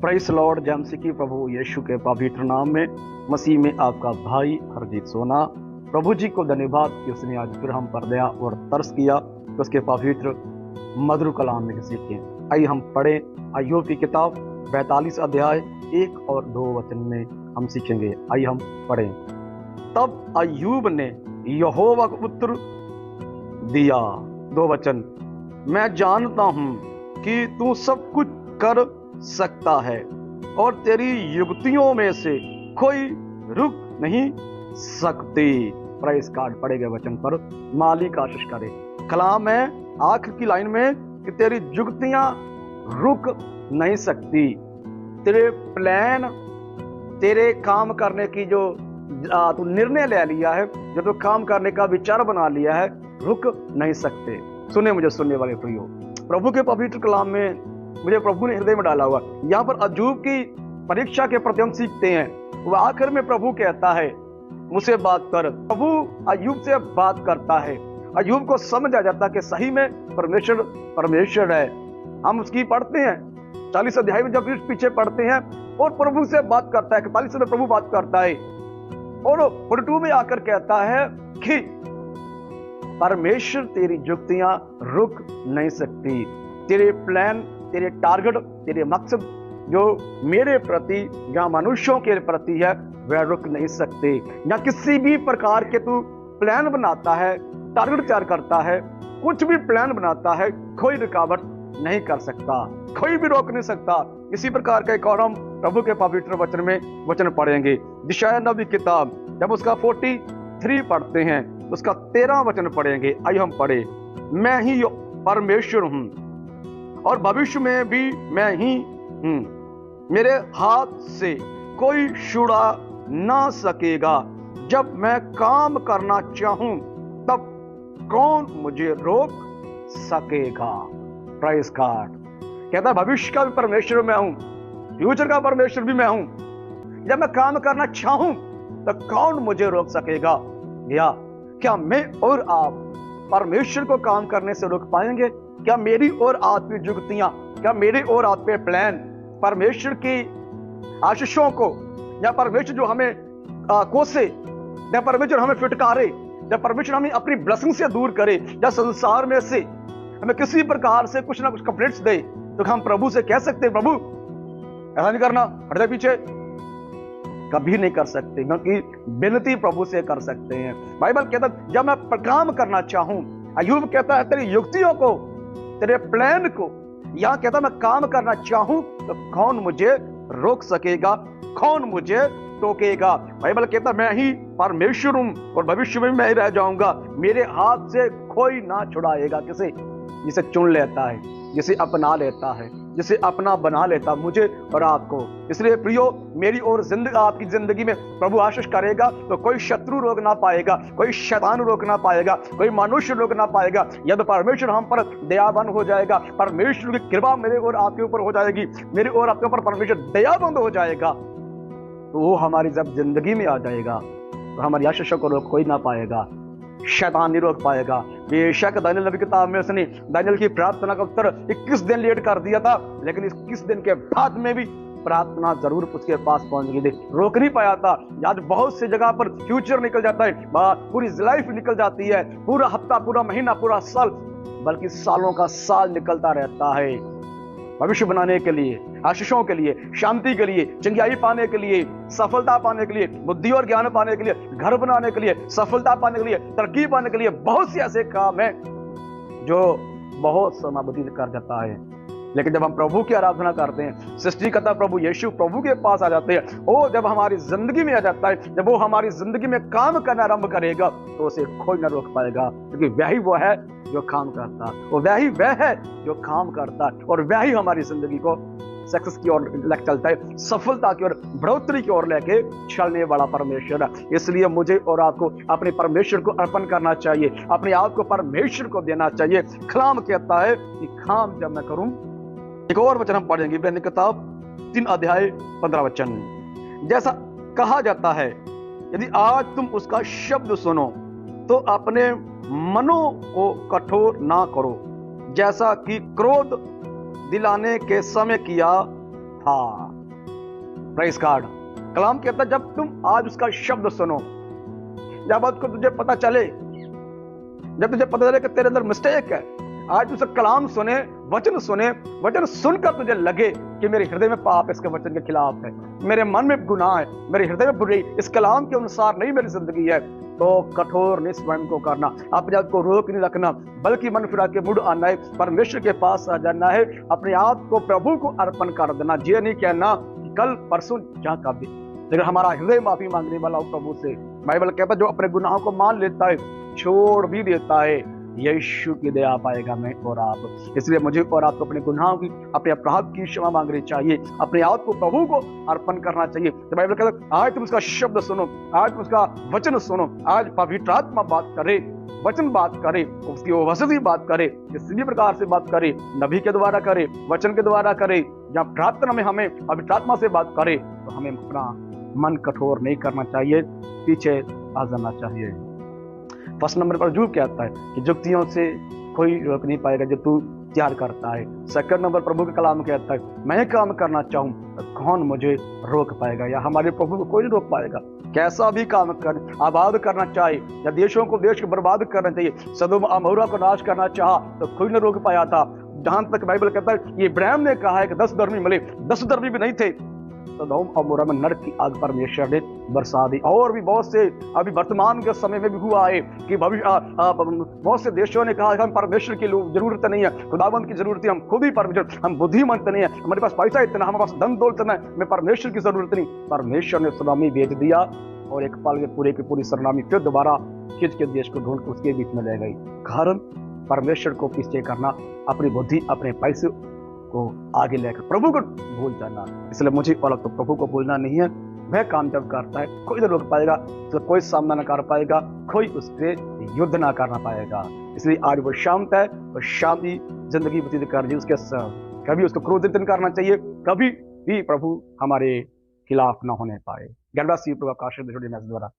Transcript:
Praise Lord. जय मसीह की प्रभु यीशु के पवित्र नाम में मसीह में आपका भाई हरजीत सोना। प्रभु जी को धन्यवाद कि उसने आज फिर हम पर दया और तरस किया कि उसके पवित्र मधुर कलाम में सीखें। आइए हम पढ़ें अय्यूब की किताब 42 अध्याय 1 और 2 वचन में हम सीखेंगे। आइए हम पढ़ें। तब अय्यूब ने यहोवा को उत्तर दिया, 2 वचन, मैं जानता हूं कि तू सब कुछ कर सकता है और तेरी युक्तियों में से कोई रुक नहीं सकती। प्रेज़ कार्ड पढ़े गए वचन पर मालिक आशीष करे। कलाम है आखिर की लाइन में कि तेरी युक्तियां रुक नहीं सकती। तेरे प्लान, तेरे काम करने की जो तू निर्णय ले लिया है, जो तू काम करने का विचार बना लिया है, रुक नहीं सकते। सुने मुझे सुनने वाले प्रियो, प्रभु के पवित्र कलाम में मुझे प्रभु ने हृदय में डाला हुआ। यहाँ पर अय्यूब की परीक्षा के प्रति हम सीखते हैं। वह आखिर में प्रभु कहता है मुझसे बात कर। प्रभु अय्यूब से बात करता है। अय्यूब को समझ आ जाता कि सही में परमेश्वर है। हम उसकी पढ़ते हैं 40 अध्याय में, जब पीछे पढ़ते हैं और प्रभु से बात करता है। 41 में प्रभु बात करता है और 42 में आकर कहता है कि परमेश्वर तेरी युक्तियां रुक नहीं सकती। तेरे प्लान, तेरे टारगेट, तेरे मकसद जो मेरे प्रति या मनुष्यों के प्रति है, वह रुक नहीं सकते। या किसी भी प्रकार के तू प्लान बनाता है, टारगेट तैयार करता है, कुछ भी प्लान बनाता है, कोई रुकावट नहीं कर सकता, कोई भी रोक नहीं सकता। इसी प्रकार का एक और हम प्रभु के पवित्र वचन में वचन पढ़ेंगे। यशायाह नबी किताब जब उसका 43 पढ़ते हैं, उसका 13 वचन पढ़ेंगे। आइए हम पढ़े। मैं ही परमेश्वर हूं और भविष्य में भी मैं ही हूं, मेरे हाथ से कोई छुड़ा ना सकेगा। जब मैं काम करना चाहूं तब कौन मुझे रोक सकेगा। Praise God. कहता है भविष्य का भी परमेश्वर मैं हूं, फ्यूचर का परमेश्वर भी मैं हूं। जब मैं काम करना चाहूं तो कौन मुझे रोक सकेगा। या क्या मैं और आप परमेश्वर को काम करने से रोक पाएंगे? क्या मेरी और आपकी युक्तियां, क्या मेरे और आपके प्लान परमेश्वर की आशीषों को, या परमेश्वर जो हमें कोसे, या परमेश्वर हमें फिटकारे, या परमेश्वर हमें अपनी ब्लेसिंग से दूर करे, या संसार में से हमें किसी प्रकार से कुछ ना कुछ कंप्लेंट्स दे, तो हम प्रभु से कह सकते हैं प्रभु ऐसा नहीं करना, हट जा पीछे? कभी नहीं कर सकते, क्योंकि विनती प्रभु से कर सकते हैं। बाइबल कहता है जब मैं काम करना चाहूं, अय्यूब कहता है तेरी युक्तियों को, तेरे प्लान को, यहां कहता मैं काम करना चाहूं तो कौन मुझे रोक सकेगा, कौन मुझे टोकेगा। बाइबल कहता मैं ही परमेश्वर हूं और भविष्य में मैं ही रह जाऊंगा, मेरे हाथ से कोई ना छुड़ाएगा। किसे? जिसे चुन लेता है, जिसे अपना लेता है, जिसे अपना बना लेता, मुझे और आपको। इसलिए प्रियो, मेरी और आपकी जिंदगी में प्रभु आशीष करेगा तो कोई शत्रु रोक ना पाएगा, कोई शैतान रोक ना पाएगा, कोई मनुष्य रोक ना पाएगा। यदि परमेश्वर हम पर दयावान हो जाएगा, परमेश्वर की कृपा मेरे और आपके ऊपर हो जाएगी, मेरे और आपके ऊपर परमेश्वर दयाबंद हो जाएगा, तो वो हमारी जब जिंदगी में आ जाएगा तो हमारी आशीषों को रोक कोई ना पाएगा, शैतान नहीं रोक पाएगा। बेशक दानियेल नबी किताब में उसने दानियेल की प्रार्थना का उत्तर 21 दिन लेट कर दिया था, लेकिन 21 दिन के बाद में भी प्रार्थना जरूर उसके पास पहुंच गई थी, रोक नहीं पाया था। आज बहुत सी जगह पर फ्यूचर निकल जाता है, पूरी लाइफ निकल जाती है, पूरा हफ्ता, पूरा महीना, पूरा साल, बल्कि सालों का साल निकलता रहता है भविष्य बनाने के लिए, आशीषों के लिए, शांति के लिए, चंगाई पाने के लिए, सफलता पाने के लिए, बुद्धि और ज्ञान पाने के लिए, घर बनाने के लिए, सफलता पाने के लिए, तरक्की पाने के लिए। बहुत से ऐसे काम हैं जो बहुत समय व्यतीत कर जाता है, लेकिन जब हम प्रभु की आराधना करते हैं, सृष्टिकर्ता प्रभु यीशु प्रभु के पास आ जाते हैं, वो जब हमारी जिंदगी में आ जाता है, जब वो हमारी जिंदगी में काम करना आरंभ करेगा तो उसे कोई ना रोक पाएगा, क्योंकि वही वो है जो काम करता, और वही वह है जो काम करता, और वही हमारी जिंदगी को सक्सेस की ओर लेकर चलता है, सफलता की ओर, बढ़ोतरी की ओर लेके चलने वाला परमेश्वर है। इसलिए मुझे और आपको अपने परमेश्वर को अर्पण करना चाहिए, अपने आप को परमेश्वर को देना चाहिए। कलाम कहता है कि काम जब मैं करूं, एक और वचन हम पढ़ेंगे इब्रानी किताब 3 अध्याय 15 वचन। जैसा कहा जाता है, यदि आज तुम उसका शब्द सुनो तो अपने मनों को कठोर ना करो, जैसा कि क्रोध दिलाने के समय किया था। Praise God. कलाम कहता है जब तुम आज उसका शब्द सुनो, जब आपको तुझे पता चले, जब तुझे पता चले कि तेरे अंदर मिस्टेक है, आज तुझे कलाम सुने, वचन सुने, वचन सुनकर तुझे लगे कि मेरे हृदय में पाप इसके वचन के खिलाफ है, मेरे मन में गुनाह है, मेरे हृदय में बुराई, इस कलाम के अनुसार नहीं मेरी जिंदगी है, तो कठोर नहीं स्वयं को करना, अपने आप को रोक नहीं रखना, बल्कि मन फिरा के मुड़ आना है, परमेश्वर के पास आ जाना है, अपने आप को प्रभु को अर्पण कर देना। ये नहीं कहना कि कल परसों जहाँ का भी, लेकिन हमारा हृदय माफी मांगने वाला हो प्रभु से। बाइबल कहता है जो अपने गुनाहों को मान लेता है, छोड़ भी देता है, यीशु की दया पाएगा मैं और आप। इसलिए मुझे और आपको अपने गुनाहों की, अपने अपराध की क्षमा मांगनी चाहिए, अपने आप को प्रभु को अर्पण करना चाहिए। तो बाइबल कहता है आज तुम उसका शब्द सुनो, आज तुम उसका वचन सुनो, आज पवित्र आत्मा बात करे, वचन बात करे, उसकी वसती बात करे, किसी भी प्रकार से बात करे, नबी के द्वारा करे, वचन के द्वारा करे, जहाँ प्रार्थना में हमें पवित्र आत्मा से बात करे, तो हमें अपना मन कठोर नहीं करना चाहिए, पीछे आ जाना चाहिए। फर्स्ट नंबर पर जो कहता है कि जुक्तियों से कोई रोक नहीं पाएगा जो तू तैयार करता है। सेकंड नंबर प्रभु का कलाम कहता है मैं काम करना चाहूं तो कौन मुझे रोक पाएगा, या हमारे प्रभु को कोई नहीं रोक पाएगा। कैसा भी काम कर, आबाद करना चाहे या देशों को देश को बर्बाद करना चाहिए, सदोम अमोरा को नाश करना चाहा तो कोई नहीं रोक पाया था। जहां तक बाइबल कहता है ये इब्राहिम ने कहा है कि 10 धर्मी मिले, 10 धर्मी भी नहीं थे, सदोम अमोरा में नरक की आग परमेश्वर ने बरसा दी। और भी बहुत से अभी वर्तमान के समय में भी हुआ है कि भविष्य बहुत से देशों ने कहा हम परमेश्वर की जरूरत नहीं है, खुदावंत की जरूरत है, हम खुद ही परमेश्वर, हम बुद्धिमंत नहीं है, हमारे पास पैसा इतना, हमारे पास धन दौलत नहीं, हमें परमेश्वर की जरूरत नहीं। परमेश्वर ने सलामी भेज दिया और एक पल में पूरे की पूरी सरनामी फिर दोबारा खींच के देश को ढूंढ कर उसके बीच में ले गई। कारण परमेश्वर को पीछे करना, अपनी बुद्धि अपने पैसे को आगे लेकर प्रभु को भूल जाना। इसलिए मुझे और तो प्रभु को भूलना नहीं है। वह काम जब करता है कोई नहीं रोक पाएगा, तो कोई सामना न कर पाएगा, कोई उससे युद्ध ना करना पाएगा। इसलिए आज वो शांत है, वो शांति जिंदगी व्यतीत कर दी उसके साथ। कभी उसको क्रोधित नहीं करना चाहिए, कभी भी प्रभु हमारे खिलाफ ना होने पाए। गॉड ब्लेस यू प्रभु का आशीर्वाद द्वारा।